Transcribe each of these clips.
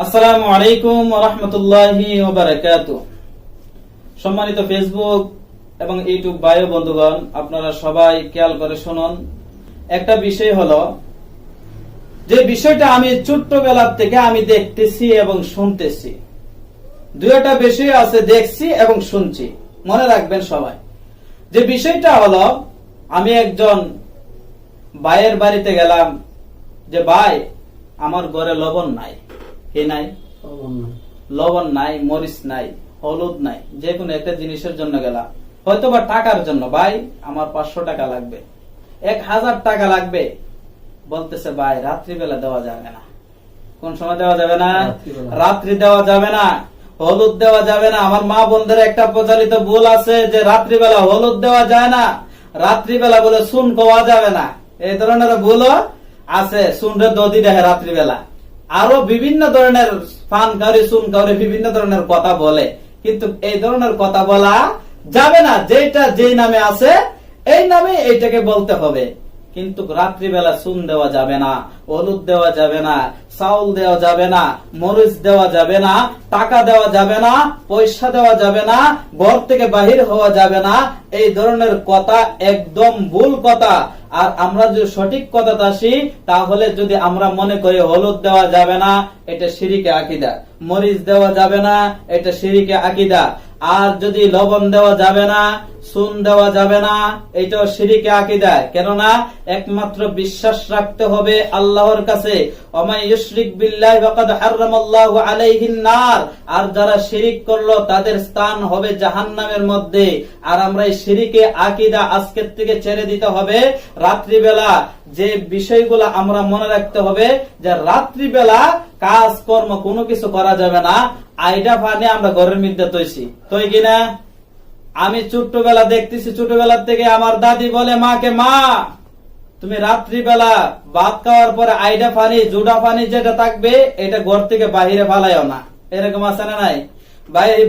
আসসালামু আলাইকুম ওয়া রাহমাতুল্লাহি ওয়া বারাকাতুহু। সম্মানিত ফেসবুক এবং ইউটিউব ভাই ও বন্ধুগণ, আপনারা সবাই খেয়াল করে শুনুন। একটা বিষয় হলো যে বিষয়টা আমি ছোট্টবেলা থেকে আমি দেখতেছি এবং শুনতেছি। দুইটা বিষয় আছে, দেখছি এবং শুনছি। মনে রাখবেন সবাই, যে বিষয়টা হলো আমি একজন ভাইয়ের বাড়িতে গেলাম, যে ভাই আমার ঘরে লবণ নাই। কি নাই? লবণ নাই, মরিচ নাই, হলুদ নাই, যে কোনো একটা জিনিসের জন্য গেলাম, হয়তো বা টাকার জন্য। ভাই আমার 500 টাকা লাগবে, 1000 টাকা লাগবে। বলতেছে ভাই রাত্রিবেলা দেওয়া যাবে না। কোন সময় দেওয়া যাবে না? রাত্রি দেওয়া যাবে না, হলুদ দেওয়া যাবে না। আমার মা বোনদের একটা প্রচলিত ভুল আছে যে রাত্রিবেলা হলুদ দেওয়া যায় না, রাত্রিবেলা বলে চুন খাওয়া যাবে না। এই ধরনের ভুলও আছে। চুনরে দদি দেখে রাত্রিবেলা, আরো বিভিন্ন ধরনের পান কাউরি চুন কাউরি বিভিন্ন ধরনের কথা বলে, কিন্তু এই ধরনের কথা বলা যাবে না। যেটা যেই নামে আছে এই নামে এইটাকে বলতে হবে। কিন্তু রাত্রিবেলা চুন দেওয়া যাবে না, হলুদ দেওয়া যাবে না, চাউল দেওয়া যাবে না, মরিচ দেওয়া যাবে না, টাকা দেওয়া যাবে না, পয়সা দেওয়া যাবে না, ঘর থেকে বাহির হওয়া যাবে না। এই ধরনের কথা একদম ভুল কথা। আর আমরা যদি সঠিক কথাতে আসি, তাহলে যদি আমরা মনে করি হলুদ দেওয়া যাবে না, এটা শিরকে আকীদা, মরিচ দেওয়া যাবে না, এটা শিরকে আকীদা, আর যদি লবণ দেওয়া যাবে না, চুন দেওয়া যাবে না, এটাও শিরকে আকীদা। কেননা একমাত্র বিশ্বাস রাখতে হবে আল্লাহর কাছে। ওমাই ইউশরিক বিল্লাহি ফাকাদ হারামাল্লাহু আলাইহিন নার। আর যারা শিরিক করলো তাদের স্থান হবে জাহান্নামের মধ্যে। আর আমরা এই শিরকে আকীদা আজকের থেকে ছেড়ে দিতে হবে। রাত্রিবেলা যে বিষয়গুলো আমরা মনে রাখতে হবে, যে রাত্রিবেলা কাজকর্ম কোনো কিছু করা যাবে না। আইডা ফানে আমরা ঘরের মধ্যে তৈছি, তৈ কিনা? আমি ছোট্টবেলা দেখতেছি, ছোটবেলা থেকে আমার দাদি বলে মাকে, মা তুমি রাত্রিবেলা ভাত খাওয়ার পরে আইডা পানি জুডা পানি যেটা থাকবে এটা ঘর থেকে বাহিরে ফালাইও না। এরকম আছে না নাই?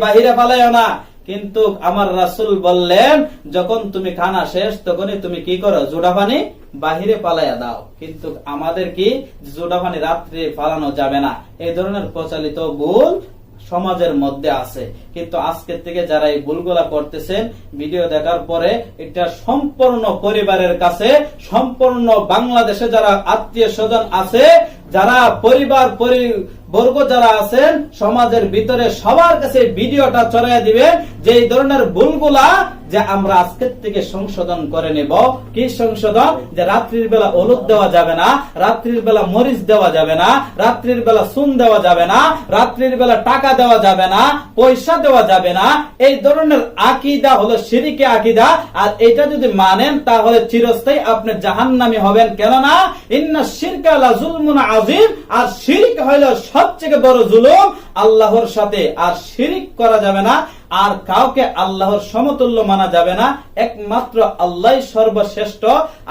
বাহিরে ফালাইও না। কিন্তু আমার রাসূল বললেন যখন তুমি খানা শেষ তখনই তুমি কি করো? জুডা পানি বাহিরে পালাইয়া দাও। কিন্তু আমাদের কি জুডা পানি রাত্রে ফালানো যাবে না। এই ধরনের প্রচলিত ভুল সমাজের মধ্যে আছে। কিন্তু আজকের থেকে যারা এই ভুলগুলা করতেছেন, ভিডিও দেখার পরে এটা সম্পূর্ণ পরিবারের কাছে, সম্পূর্ণ বাংলাদেশে যারা আত্মীয় স্বজন আছে, যারা পরিবার বর্গ যারা আছেন সমাজের ভিতরে, সবার কাছে ভিডিওটা ছড়াইয়া দিবেন যে এই ধরনের ভুলগুলা যে আমরা আজকের থেকে সংশোধন করে নেব। কি সংশোধন? যে রাত্রির বেলা হলুদ দেওয়া যাবে না, রাত্রির বেলা মরিচ দেওয়া যাবে না, রাত্রির বেলা চুন দেওয়া যাবে না, রাত্রির বেলা টাকা দেওয়া যাবে না, পয়সা দেওয়া যাবে না। এই ধরনের আকীদা হলো শিরকে আকীদা। আর এটা যদি মানেন তাহলে চিরস্থায়ী আপনি জাহান্নামী হবেন। কেননা ইন্না শিরকা লা যুলমুন আযীম। আর শিরক হলো সবচেয়ে বড় জুলুম আল্লাহর সাথে। আর শিরক করা যাবে না, আর কাউকে আল্লাহর সমতুল্য মানা যাবে না। একমাত্র আল্লাহই সর্বশ্রেষ্ঠ,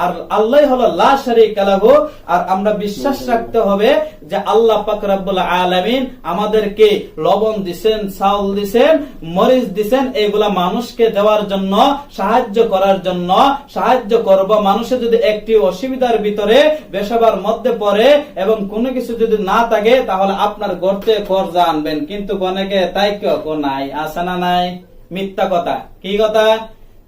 আর আল্লাহ হলো লা শারীকা লাহু। আর আমরা বিশ্বাস রাখতে হবে যে আল্লাহ পাক রব্বুল আলামিন আমাদেরকে লবণ দিবেন, চাউল দিবেন, মরিচ দিবেন, এগুলা মানুষকে দেওয়ার জন্য, সাহায্য করার জন্য। সাহায্য করব। মানুষের যদি একটি অসুবিধার ভিতরে বেশাবার মধ্যে পড়ে এবং কোনো কিছু যদি না থাকে, তাহলে আপনার গর্তে কর্জা আনবেন। কিন্তু অনেকে তাই কেউ নাই, আসে না নাই? মিথ্যা কথা। কি কথা?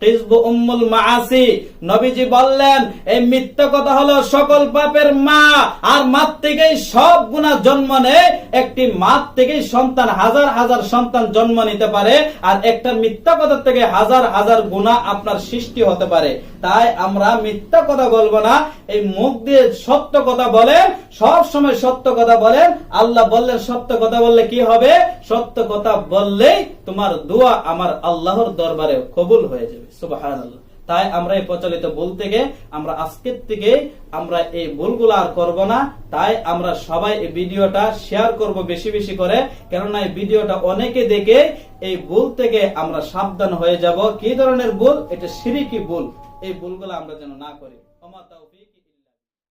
হিজবু উম্মুল মাআসি। নবীজি বললেন এই মিথ্যা কথা হলো সকল পাপের মা। আর মা থেকেই সব গুনাহ জন্ম নেয়। একটি মা থেকেই সন্তান, হাজার হাজার সন্তান জন্ম নিতে পারে। আর একটা মিথ্যা কথা থেকে হাজার হাজার গুনাহ আপনার সৃষ্টি হতে পারে। তাই আমরা মিথ্যা কথা বলবো না। এই মুখ দিয়ে সত্য কথা বলেন, সব সময় সত্য কথা বলেন। আল্লাহ বললেন সত্য কথা বললে কি হবে? সত্য কথা বললেই তোমার দোয়া আমার আল্লাহর দরবারে কবুল হয়ে যাবে। সুবহানাল্লাহ। তাই আমরা এই প্রচলিত ভুল থেকে আমরা আজকের থেকে আমরা এই ভুলগুলো আর করব না। তাই আমরা সবাই এই ভিডিওটা শেয়ার করব বেশি বেশি করে। কেননা এই ভিডিওটা অনেকে দেখে এই ভুল থেকে আমরা সাবধান হয়ে যাব। কি ধরনের ভুল? এটা শিরকি ভুল। এই ভুলগুলো আমরা যেন না করি।